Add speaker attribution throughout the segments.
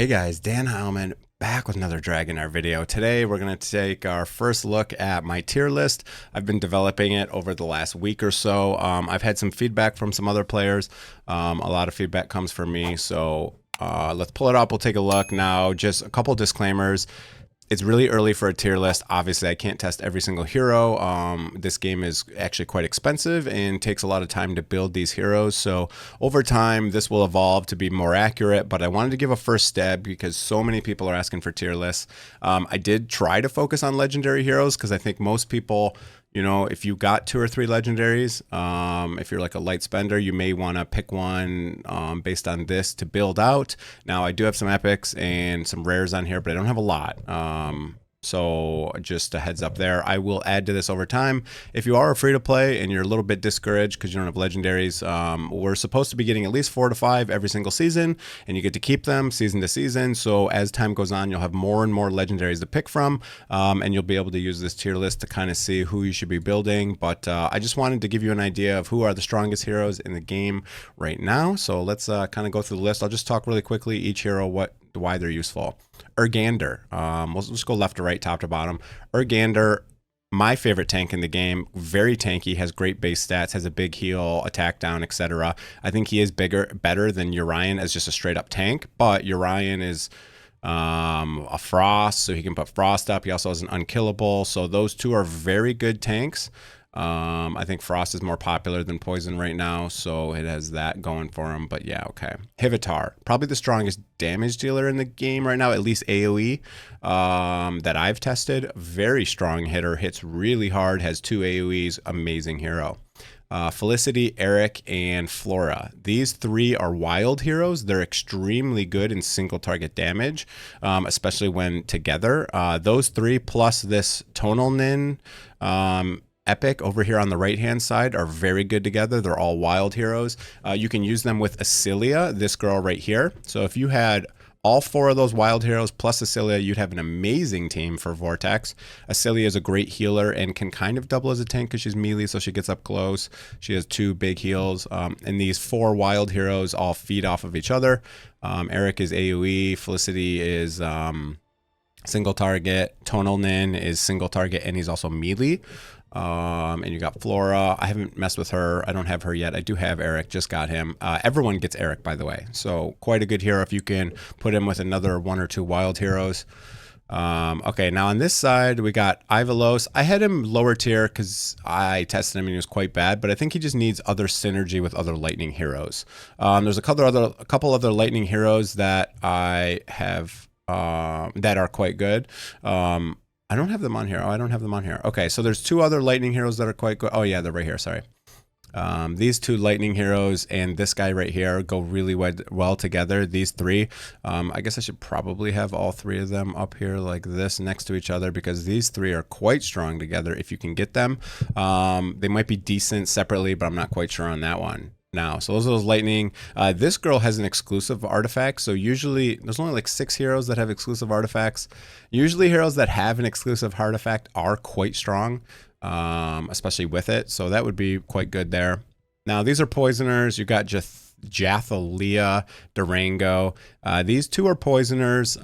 Speaker 1: Hey guys, Dan Heilman back with another Dragonheir video. Today we're going to take our first look at my tier list. I've been developing it over the last week or so. I've had some feedback from some other players. A lot of feedback comes from me, so let's pull it up. We'll take a look now. Just a couple disclaimers. It's really early for a tier list. Obviously, I can't test every single hero. This game is actually quite expensive and takes a lot of time to build these heroes. So over time, this will evolve to be more accurate, but I wanted to give a first stab because so many people are asking for tier lists. I did try to focus on legendary heroes because I think most people, you know, if you got 2 or 3 legendaries, if you're like a light spender, you may want to pick one based on this to build out. Now, I do have some epics and some rares on here, but I don't have a lot. So just a heads up there. I will add to this over time. If you are free to play and you're a little bit discouraged because you don't have legendaries, we're supposed to be getting at least 4 to 5 every single season, and you get to keep them season to season. So as time goes on, you'll have more and more legendaries to pick from, and you'll be able to use this tier list to kind of see who you should be building. But I just wanted to give you an idea of who are the strongest heroes in the game right now. So let's kind of go through the list. I'll just talk really quickly each hero, why they're useful. Urgander. We'll just go left to right, top to bottom. Urgander, my favorite tank in the game. Very tanky, has great base stats, has a big heal, attack down, etc. I think he is better than Urian as just a straight up tank, but Urian is a frost, so he can put frost up. He also has an unkillable, so those two are very good tanks. I think frost is more popular than poison right now, so it has that going for him. But yeah, okay. Hivitar, probably the strongest damage dealer in the game right now, at least AoE that I've tested. Very strong hitter, hits really hard, has 2 AoEs, amazing hero. Felicity, Eric, and Flora. These 3 are wild heroes. They're extremely good in single target damage, especially when together. Those 3 plus this Tonal Nin epic over here on the right hand side are very good together. They're all wild heroes. You can use them with Acilia, this girl right here. So if you had all 4 of those wild heroes plus Acilia, you'd have an amazing team for Vortex. Acilia is a great healer and can kind of double as a tank because she's melee, so she gets up close. She has 2 big heals. And these 4 wild heroes all feed off of each other. Eric is AoE, Felicity is single target, Tonal Nin is single target, and he's also melee. And you got Flora. I haven't messed with her. I don't have her yet. I do have Eric, just got him. Everyone gets Eric, by the way. So quite a good hero if you can put him with another 1 or 2 wild heroes. Okay, now on this side, we got Ivalos. I had him lower tier because I tested him and he was quite bad, but I think he just needs other synergy with other lightning heroes. There's a couple other lightning heroes that I have that are quite good. I don't have them on here. Oh, I don't have them on here. Okay, so there's 2 other lightning heroes that are quite good. Oh yeah, they're right here, sorry. These 2 lightning heroes and this guy right here go really well together. These 3, I guess I should probably have all 3 of them up here like this next to each other because these 3 are quite strong together if you can get them. They might be decent separately, but I'm not quite sure on that one now. So those are those lightning. This girl has an exclusive artifact, so usually there's only like 6 heroes that have exclusive artifacts. Usually heroes that have an exclusive artifact are quite strong, especially with it, so that would be quite good there. Now these are poisoners. You got Jathalia, Durango. These 2 are poisoners.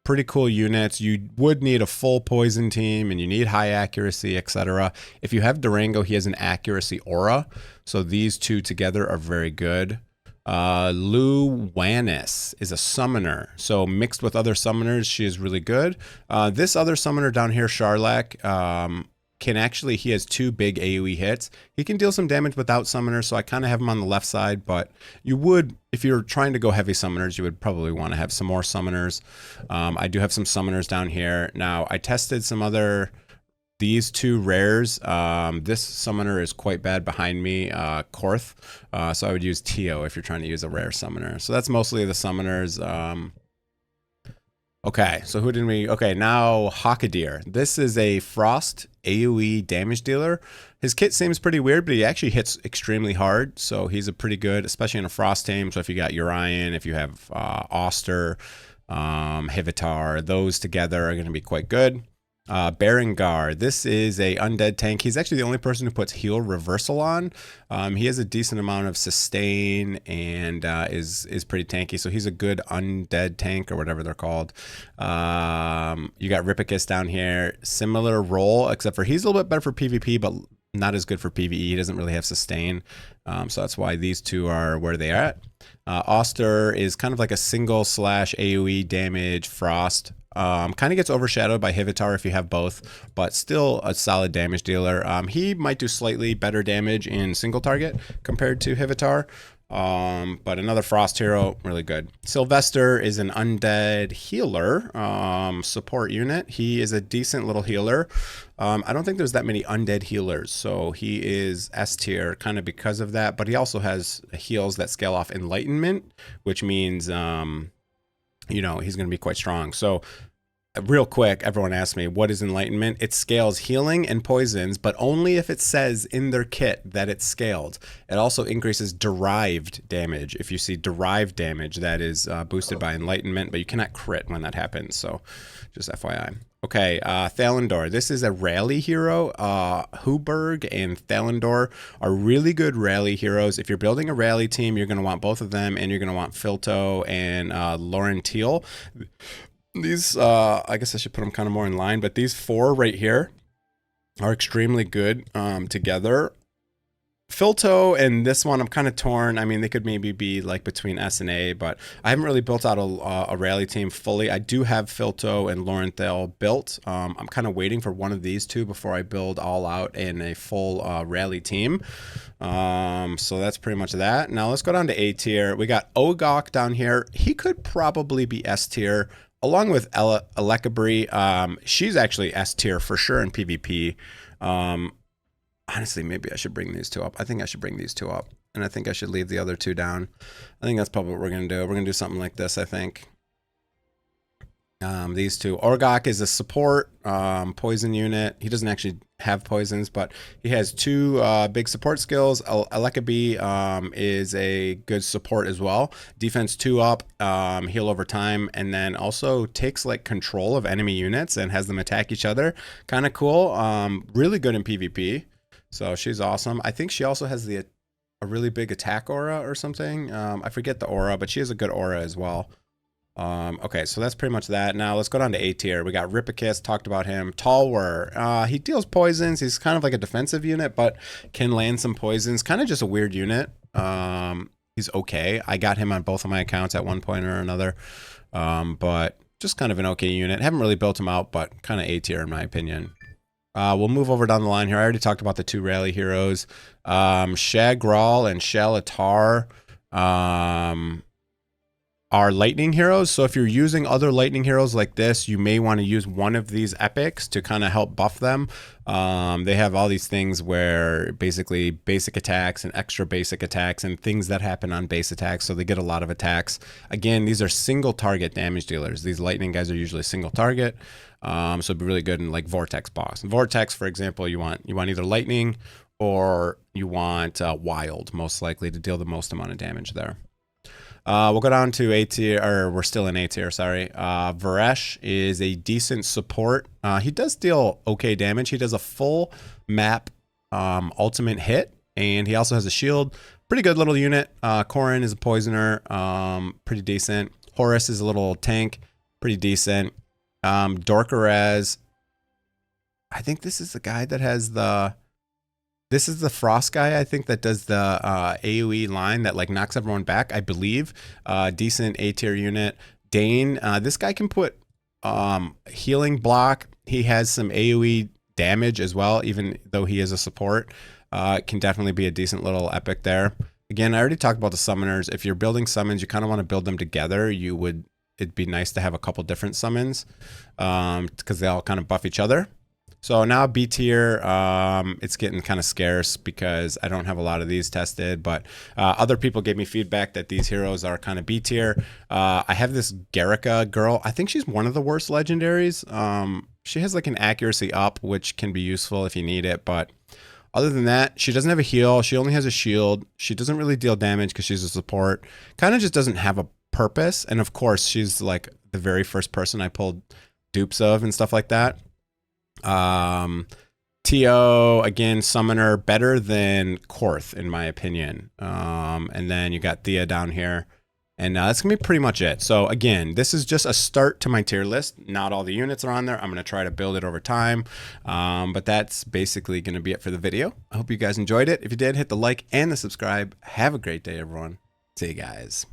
Speaker 1: Pretty cool units. You would need a full poison team and you need high accuracy, etc. If you have Durango, he has an accuracy aura, so these 2 together are very good. Luwanis is a summoner, so mixed with other summoners, she is really good. This other summoner down here, Charlac, he has 2 big AoE hits. He can deal some damage without summoners, so I kind of have him on the left side, but you would, if you're trying to go heavy summoners, you would probably want to have some more summoners. I do have some summoners down here. Now, I tested these 2 rares. This summoner is quite bad behind me, Korth, so I would use Tio if you're trying to use a rare summoner. So that's mostly the summoners. Okay, so who did we... Okay, now Hakadir. This is a Frost AoE damage dealer. His kit seems pretty weird, but he actually hits extremely hard, so he's a pretty good, especially in a Frost team. So if you got Urian, if you have Oster, Hivitar, those together are going to be quite good. Berengar. This is a undead tank. He's actually the only person who puts heal reversal on. He has a decent amount of sustain and is pretty tanky. So he's a good undead tank or whatever they're called. You got Ripicus down here. Similar role, except for he's a little bit better for PvP, but not as good for PvE. He doesn't really have sustain. So that's why these two are where they are at. Oster is kind of like a single slash AoE damage frost. Kind of gets overshadowed by Hivitar if you have both, but still a solid damage dealer. He might do slightly better damage in single target compared to Hivitar, but another Frost hero, really good. Sylvester is an undead healer support unit. He is a decent little healer. I don't think there's that many undead healers, so he is S tier kind of because of that, but he also has heals that scale off Enlightenment, which means you know, he's going to be quite strong. So real quick, everyone asks me, what is Enlightenment? It scales healing and poisons, but only if it says in their kit that it's scaled. It also increases derived damage. If you see derived damage, that is boosted by Enlightenment, but you cannot crit when that happens. So just FYI. Okay, Thalandor. This is a rally hero. Huberg and Thalandor are really good rally heroes. If you're building a rally team, you're going to want both of them, and you're going to want Filto and Lauren Teal. These, I guess I should put them kind of more in line, but these four right here are extremely good together. Filto and this one, I'm kind of torn. I mean, they could maybe be like between S and A, but I haven't really built out a rally team fully. I do have Filto and Laurenthal built. I'm kind of waiting for one of these two before I build all out in a full rally team. So that's pretty much that. Now let's go down to A tier. We got Ogok down here. He could probably be S tier. Along with Elekabri, she's actually S tier for sure in PvP. Honestly, maybe I should bring these two up. I think I should bring these two up. And I think I should leave the other two down. I think that's probably what we're going to do. We're going to do something like this, I think. These two. Orgok is a support poison unit. He doesn't actually have poisons, but he has two big support skills. Elekabri is a good support as well. Defense 2 up, heal over time, and then also takes like control of enemy units and has them attack each other. Kind of cool. Really good in PvP. So she's awesome. I think she also has a really big attack aura or something. I forget the aura, but she has a good aura as well. Okay, so that's pretty much that. Now let's go down to A tier. We got Ripicus, talked about him. Talwar, he deals poisons. He's kind of like a defensive unit, but can land some poisons. Kind of just a weird unit. He's okay. I got him on both of my accounts at one point or another, but just kind of an okay unit. Haven't really built him out, but kind of A tier in my opinion. We'll move over down the line here. I already talked about the two rally heroes. Shagral and Shalatar are lightning heroes. So if you're using other lightning heroes like this, you may want to use one of these epics to kind of help buff them. They have all these things where basically basic attacks and extra basic attacks and things that happen on base attacks. So they get a lot of attacks. Again, these are single target damage dealers. These lightning guys are usually single target. So it'd be really good in like Vortex boss. In Vortex, for example, you want either lightning or you want wild, most likely, to deal the most amount of damage there. We'll go down to A tier, or we're still in A tier, sorry. Varesh is a decent support. He does deal okay damage. He does a full map ultimate hit, and he also has a shield. Pretty good little unit. Korin is a poisoner, pretty decent. Horus is a little tank, pretty decent. Dorkarez, I think this is the guy that has this is the Frost guy, I think, that does the AoE line that like knocks everyone back, I believe. Decent A tier unit. Dane, this guy can put healing block. He has some AoE damage as well, even though he is a support. Can definitely be a decent little epic there. Again, I already talked about the summoners. If you're building summons, you kind of want to build them together. It'd be nice to have a couple different summons because they all kind of buff each other. So now B tier, it's getting kind of scarce because I don't have a lot of these tested, but other people gave me feedback that these heroes are kind of B tier. I have this Garrica girl. I think she's one of the worst legendaries. She has like an accuracy up, which can be useful if you need it, but other than that, she doesn't have a heal. She only has a shield. She doesn't really deal damage because she's a support. Kind of just doesn't have a purpose. And of course, she's like the very first person I pulled dupes of and stuff like that. TO, again, Summoner, better than Korth, in my opinion. And then you got Thea down here. And that's going to be pretty much it. So again, this is just a start to my tier list. Not all the units are on there. I'm going to try to build it over time. But that's basically going to be it for the video. I hope you guys enjoyed it. If you did, hit the like and the subscribe. Have a great day, everyone. See you guys.